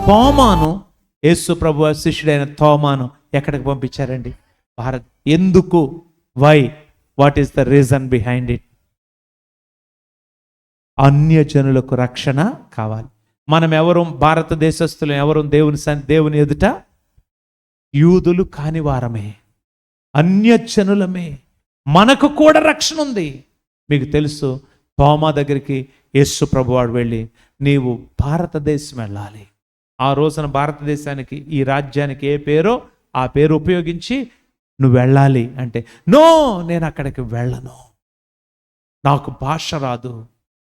తోమాను, యేసు ప్రభు శిష్యుడైన తోమాను ఎక్కడికి పంపించారండి? భారత్. ఎందుకు? Why? What is the reason behind it? అన్యజనులకు రక్షణ కావాలి. మనం ఎవరు? భారతదేశస్తులు ఎవరు? దేవుని ఎదుట యూదులు కాని వారమే, అన్యజనులమే. మనకు కూడా రక్షణ ఉంది. మీకు తెలుసు, తోమా దగ్గరికి యేసు ప్రభువాడు వెళ్ళి, నీవు భారతదేశం వెళ్ళాలి. ఆ రోజున భారతదేశానికి, ఈ రాజ్యానికి ఏ పేరో ఆ పేరు ఉపయోగించి నువ్వు వెళ్ళాలి అంటే, నో, నేను అక్కడికి వెళ్ళను, నాకు భాష రాదు,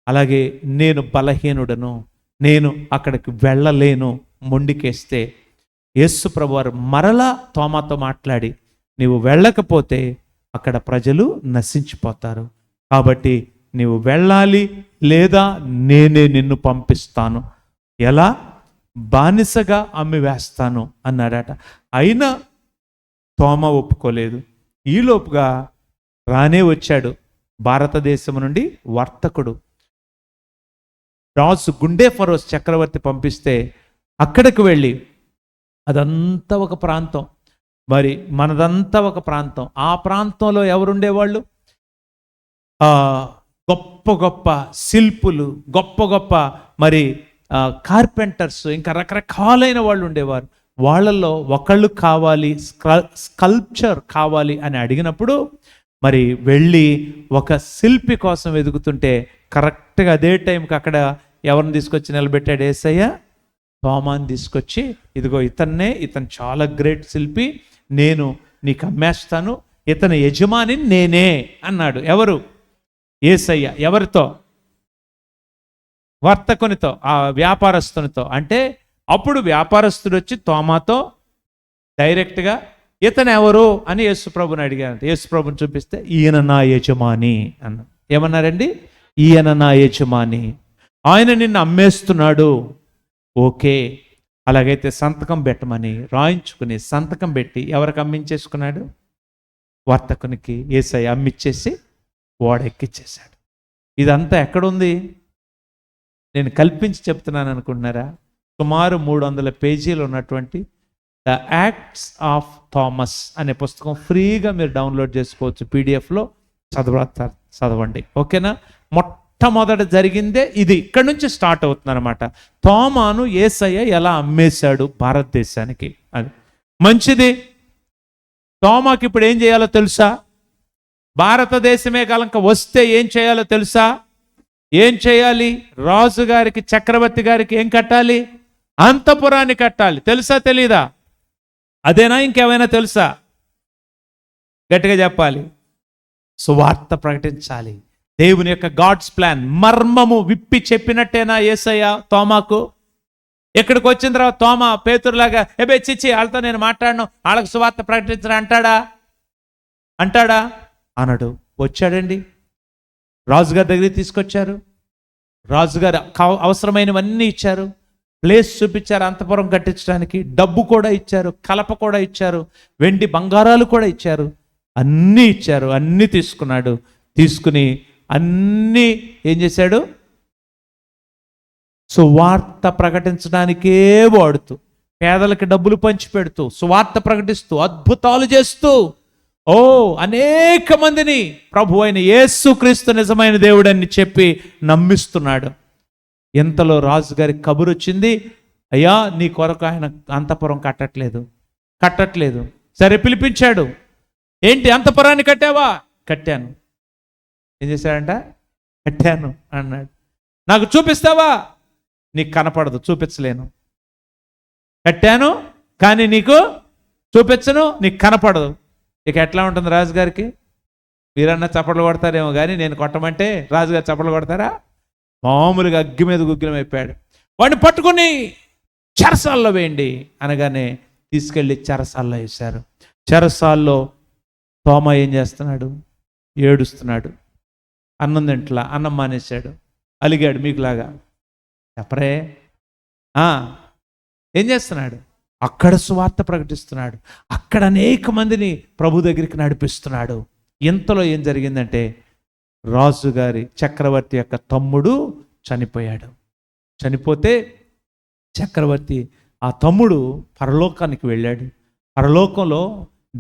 అలాగే నేను బలహీనుడను, నేను అక్కడికి వెళ్ళలేను మొండికేస్తే, యేసు ప్రభువారు మరలా తోమాతో మాట్లాడి, నీవు వెళ్ళకపోతే అక్కడ ప్రజలు నశించిపోతారు, కాబట్టి నీవు వెళ్ళాలి, లేదా నేనే నిన్ను పంపిస్తాను, ఎలా? బానిసగా అమ్మి వేస్తాను అన్నాడట. అయినా తోమ ఒప్పుకోలేదు. ఈలోపుగా రానే వచ్చాడు భారతదేశం నుండి వర్తకుడు. రాజు గుండెఫరోస్ చక్రవర్తి పంపిస్తే అక్కడికి వెళ్ళి, అదంతా ఒక ప్రాంతం, మరి మనదంతా ఒక ప్రాంతం. ఆ ప్రాంతంలో ఎవరుండేవాళ్ళు? గొప్ప గొప్ప శిల్పులు, గొప్ప గొప్ప మరి కార్పెంటర్స్, ఇంకా రకరకాలైన వాళ్ళు ఉండేవారు. వాళ్ళల్లో ఒకళ్ళు కావాలి, స్కల్ప్చర్ కావాలి అని అడిగినప్పుడు మరి వెళ్ళి ఒక శిల్పి కోసం వెతుకుతుంటే కరెక్ట్గా అదే టైంకి అక్కడ ఎవరిని తీసుకొచ్చి నిలబెట్టాడు? యేసయ్య తోమాని తీసుకొచ్చి, ఇదిగో ఇతను చాలా గ్రేట్ శిల్పి, నేను నీకు అమ్మేస్తాను, ఇతని యజమాని నేనే అన్నాడు. ఎవరు? యేసయ్య. ఎవరితో? వర్తకునితో, ఆ వ్యాపారస్తునితో. అంటే అప్పుడు వ్యాపారస్తుడు వచ్చి తోమాతో డైరెక్ట్గా ఇతను ఎవరు అని యేసుప్రభుని అడిగారు. యేసుప్రభుని చూపిస్తే, ఈయన నా యజమాని అన్న. ఏమన్నారండి? ఈయన నా యజమాని, ఆయన నిన్ను అమ్మేస్తున్నాడు. ఓకే, అలాగైతే సంతకం పెట్టమని రాయించుకుని సంతకం పెట్టి ఎవరికి అమ్మించేసుకున్నాడు? వర్తకునికి. యేసయ్య అమ్మిచ్చేసి ఓడెక్కిచ్చేశాడు. ఇదంతా ఎక్కడుంది? నేను కల్పించి చెప్తున్నాను అనుకుంటున్నారా? సుమారు 300 పేజీలు ఉన్నటువంటి ద యాక్ట్స్ ఆఫ్ థామస్ అనే పుస్తకం ఫ్రీగా మీరు డౌన్లోడ్ చేసుకోవచ్చు, పీడిఎఫ్లో చదవండి. ఓకేనా? మొట్టమొదట జరిగిందే ఇది. ఇక్కడ నుంచి స్టార్ట్ అవుతుంది అనమాట. తోమాను యేసయ్య ఎలా అమ్మేశాడు భారతదేశానికి. అది మంచిది. తోమాకి ఇప్పుడు ఏం చేయాలో తెలుసా? భారతదేశమే కనుక వస్తే ఏం చేయాలో తెలుసా? ఏం చేయాలి? రాజుగారికి, చక్రవర్తి గారికి ఏం కట్టాలి? అంతఃపురాన్ని కట్టాలి. తెలుసా? తెలీదా? అదేనా? ఇంకేమైనా తెలుసా? గట్టిగా చెప్పాలి. సువార్త ప్రకటించాలి. దేవుని యొక్క గాడ్స్ ప్లాన్ మర్మము విప్పి చెప్పినట్టేనా యేసయ్య తోమాకు? ఇక్కడికి వచ్చిన తర్వాత తోమా పేతురులాగా చిచ్చి వాళ్ళతో నేను మాట్లాడను, వాళ్ళకి సువార్త ప్రకటించను అంటాడా? అనడు. వచ్చాడండి. రాజుగారి దగ్గరికి తీసుకొచ్చారు. రాజుగారు అవసరమైనవన్నీ ఇచ్చారు. ప్లేస్ చూపించారు అంతఃపురం కట్టించడానికి. డబ్బు కూడా ఇచ్చారు, కలప కూడా ఇచ్చారు, వెండి బంగారాలు కూడా ఇచ్చారు, అన్నీ ఇచ్చారు. అన్నీ తీసుకున్నాడు. తీసుకుని అన్నీ ఏం చేశాడు? సువార్త ప్రకటించడానికే వాడుతూ, పేదలకి డబ్బులు పంచిపెడుతూ, సువార్త ప్రకటిస్తూ, అద్భుతాలు చేస్తూ, అనేక మందిని ప్రభు అయిన యేసుక్రీస్తు నిజమైన దేవుడని చెప్పి నమ్మిస్తున్నాడు. ఇంతలో రాజుగారికి కబురు వచ్చింది, అయ్యా నీ కొరకు ఆయన అంతఃపురం కట్టట్లేదు. సరే పిలిపించాడు. ఏంటి, అంతఃపురాన్ని కట్టావా? కట్టాను. ఏం చేశాడంట? కట్టాను అన్నాడు. నాకు చూపిస్తావా? నీకు కనపడదు, చూపించలేను. కట్టాను కానీ నీకు చూపించను, నీకు కనపడదు. ఇక ఎట్లా ఉంటుంది రాజుగారికి? మీరన్నా చప్పట్లు కొడతారేమో కానీ నేను కొట్టమంటే రాజుగారు చప్పట్లు కొడతారా? మామూలుగా అగ్గి మీద గుగ్గిలం అయిపోయాడు. వాడిని పట్టుకుని చెరసాల్లో వేయండి అనగానే తీసుకెళ్ళి చెరసాల్లో వేశారు. చెరసాల్లో తోమా ఏం చేస్తున్నాడు? ఏడుస్తున్నాడు. అన్నం తింటలా, అన్నం మానేశాడు, అలిగాడు మీకులాగా. చెప్పరే ఏం చేస్తున్నాడు? అక్కడ సువార్త ప్రకటిస్తున్నాడు. అక్కడ అనేక మందిని ప్రభు దగ్గరికి నడిపిస్తున్నాడు. ఇంతలో ఏం జరిగిందంటే, రాజుగారి చక్రవర్తి యొక్క తమ్ముడు చనిపోయాడు. చనిపోతే చక్రవర్తి ఆ తమ్ముడు పరలోకానికి వెళ్ళాడు. పరలోకంలో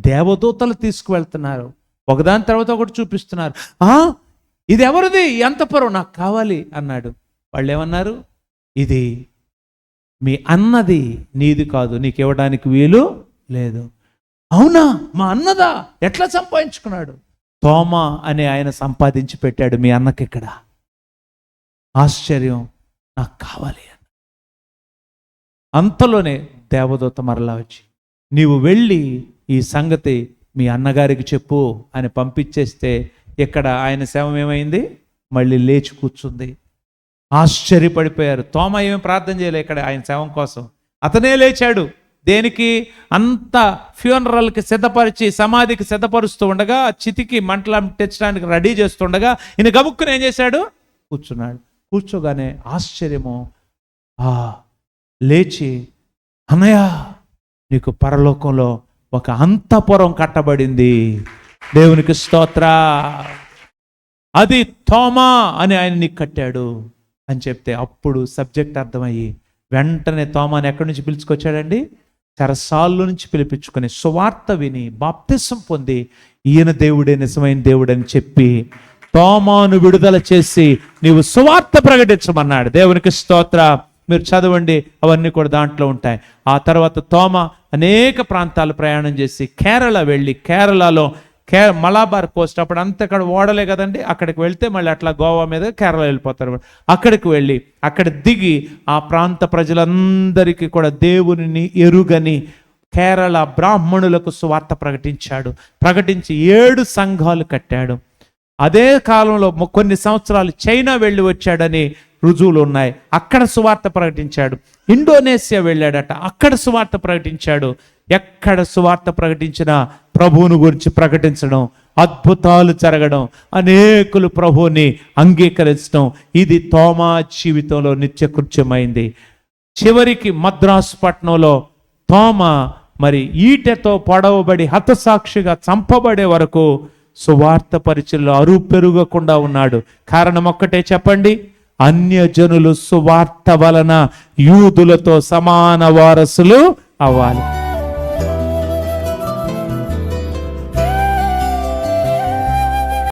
దేవదూతలు తీసుకువెళ్తున్నారు, ఒకదాని తర్వాత ఒకటి చూపిస్తున్నారు. ఇది ఎవరిది, ఎంత పరం, నాకు కావాలి అన్నాడు. వాళ్ళు ఏమన్నారు, ఇది మీ అన్నది, నీది కాదు, నీకు ఇవ్వడానికి వీలు లేదు. అవునా, మా అన్నదా, ఎట్లా సంపాదించుకున్నాడు? తోమా అనే ఆయన సంపాదించి పెట్టాడు మీ అన్నకి. ఇక్కడ ఆశ్చర్యం, నాకు కావాలి. అంతలోనే దేవదూత మరలా వచ్చి, నీవు వెళ్ళి ఈ సంగతి మీ అన్నగారికి చెప్పు అని పంపించేస్తే ఇక్కడ ఆయన శవం ఏమైంది, మళ్ళీ లేచి కూర్చుంది. ఆశ్చర్యపడిపోయారు. తోమా ఏమి ప్రార్థన చేయలే ఇక్కడ ఆయన శవం కోసం, అతనే లేచాడు. దేనికి? అంత ఫ్యూనరల్కి సిద్ధపరిచి సమాధికి సిద్ధపరుస్తూ ఉండగా, చితికి మంటలు తెచ్చడానికి రెడీ చేస్తుండగా ఈయన గబుక్కుని ఏం చేశాడు, కూర్చున్నాడు. కూర్చోగానే ఆశ్చర్యము, లేచి, అన్నయ్య నీకు పరలోకంలో ఒక అంతఃపురం కట్టబడింది, దేవునికి స్తోత్ర, అది తోమా అని ఆయన నీకు కట్టాడు అని చెప్తే అప్పుడు సబ్జెక్ట్ అర్థమయ్యి వెంటనే తోమాని ఎక్కడి నుంచి పిలుచుకొచ్చాడండి, చెరసాల్లో నుంచి పిలిపించుకొని సువార్త విని బాప్తిసం పొంది ఈయన దేవుడే నిజమైన దేవుడని చెప్పి తోమాను విడుదల చేసి నీవు సువార్త ప్రకటించమన్నాడు. దేవునికి స్తోత్ర. మీరు చదవండి, అవన్నీ కూడా దాంట్లో ఉంటాయి. ఆ తర్వాత తోమా అనేక ప్రాంతాలు ప్రయాణం చేసి కేరళ వెళ్ళి, కేరళలో మలబార్ కోస్ట్, అప్పుడు అంతా అక్కడ ఓడలే కదండి, అక్కడికి వెళ్తే మళ్ళీ అట్లా గోవా మీద కేరళ వెళ్ళిపోతారు. అక్కడికి వెళ్ళి అక్కడ దిగి ఆ ప్రాంత ప్రజలందరికీ కూడా దేవునిని ఎరుగని కేరళ బ్రాహ్మణులకు సువార్త ప్రకటించాడు. ప్రకటించి 7 సంఘాలు కట్టాడు. అదే కాలంలో కొన్ని సంవత్సరాలు చైనా వెళ్ళి వచ్చాడని రుజువులు ఉన్నాయి, అక్కడ సువార్త ప్రకటించాడు. ఇండోనేషియా వెళ్ళాడట, అక్కడ సువార్త ప్రకటించాడు. ఎక్కడ సువార్త ప్రకటించినా ప్రభువుని గురించి ప్రకటించడం, అద్భుతాలు జరగడం, అనేకులు ప్రభువుని అంగీకరించడం, ఇది తోమా జీవితంలో నిత్యకృత్యమైంది. చివరికి మద్రాసు పట్టణంలో తోమా మరి ఈటెతో పొడవబడి హతసాక్షిగా చంపబడే వరకు సువార్త పరిచయంలో అరువు పెరుగకుండా ఉన్నాడు. కారణం ఒక్కటే చెప్పండి, అన్యజనులు సువార్త వలన యూదులతో సమాన వారసులు అవ్వాలి.